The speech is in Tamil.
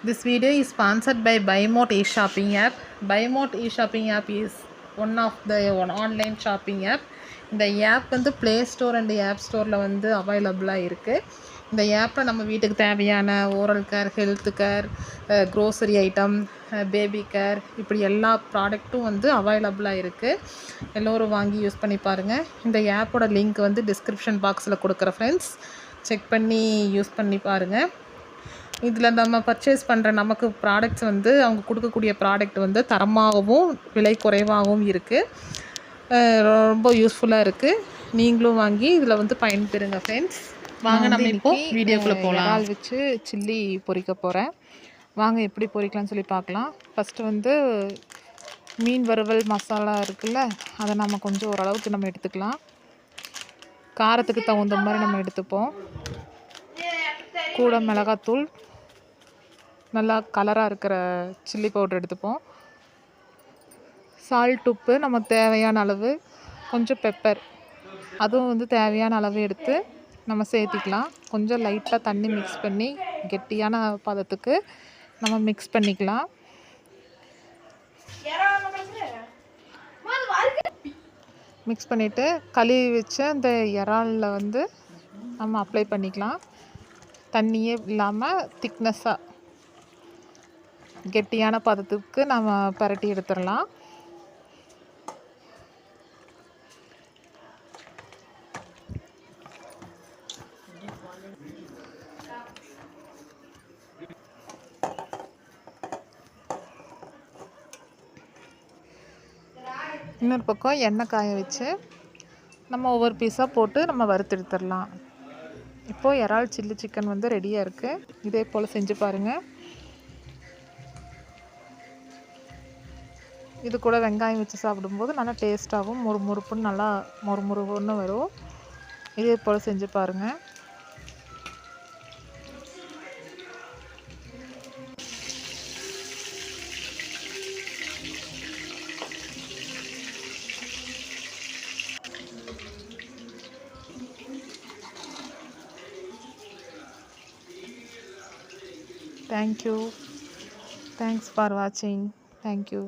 This video is sponsored by BuyMote e-shopping app. BuyMote e-shopping app is one of the online shopping app. இந்த ஆப் வந்து ப்ளே ஸ்டோர் அண்ட் ஆப் ஸ்டோரில் வந்து அவைலபிளாக இருக்குது. இந்த ஆப்பில் நம்ம வீட்டுக்கு தேவையான oral care, health care, grocery item, baby care, இப்படி எல்லா ப்ராடக்ட்டும் வந்து அவைலபிளாக இருக்குது. எல்லோரும் வாங்கி யூஸ் பண்ணி பாருங்கள். இந்த ஆப்போட லிங்க் வந்து டிஸ்கிரிப்ஷன் பாக்ஸில் கொடுக்குற ஃப்ரெண்ட்ஸ், செக் பண்ணி யூஸ் பண்ணி பாருங்கள். இதில் நம்ம பர்ச்சேஸ் பண்ணுற நமக்கு ப்ராடக்ட்ஸ் வந்து அவங்க கொடுக்கக்கூடிய ப்ராடக்ட் வந்து தரமாகவும் விலை குறைவாகவும் இருக்குது. ரொம்ப யூஸ்ஃபுல்லாக இருக்குது. நீங்களும் வாங்கி இதில் வந்து பயன்பெறுங்க ஃப்ரெண்ட்ஸ். வாங்க நம்ம இப்போ வீடியோக்குள்ளே போகலாம். இறால் வச்சு சில்லி பொரிக்க போகிறேன். வாங்க எப்படி பொரிக்கலாம்னு சொல்லி பார்க்கலாம். ஃபஸ்ட்டு வந்து மீன் வறுவல் மசாலா இருக்குல்ல, அதை நம்ம கொஞ்சம் ஓரளவுக்கு நம்ம எடுத்துக்கலாம். காரத்துக்கு தகுந்த மாதிரி நம்ம எடுத்துப்போம். கூட மிளகாத்தூள், நல்லா கலராக இருக்கிற சில்லி பவுடர் எடுத்துப்போம். சால்ட், உப்பு நமக்கு தேவையான அளவு, கொஞ்சம் பெப்பர் அதுவும் வந்து தேவையான அளவு எடுத்து நம்ம சேர்த்திக்கலாம். கொஞ்சம் லைட்டாக தண்ணி மிக்ஸ் பண்ணி கெட்டியான பதத்துக்கு நம்ம மிக்ஸ் பண்ணிக்கலாம். மிக்ஸ் பண்ணிவிட்டு கழுவி வச்ச அந்த இறாலில் வந்து நம்ம அப்ளை பண்ணிக்கலாம். தண்ணியே இல்லாமல் திக்னஸாக கெட்டியான பதத்துக்கு நம்ம பரட்டி எடுத்துடலாம். இன்னொரு பக்கம் எண்ணெய் காய வச்சு நம்ம ஒவ்வொரு பீஸாக போட்டு நம்ம வறுத்து எடுத்துடலாம். இப்போது இறால் சில்லி சிக்கன் வந்து ரெடியாக இருக்குது. இதே போல் செஞ்சு பாருங்கள். இது கூட வெங்காயம் வச்சு சாப்பிடும்போது நல்லா டேஸ்ட்டாகவும் முறுமுறுப்புன்னு நல்லா முறுமுறுன்னு வரும். இதே போல் செஞ்சு பாருங்கள். Thank you. Thanks for watching. Thank you.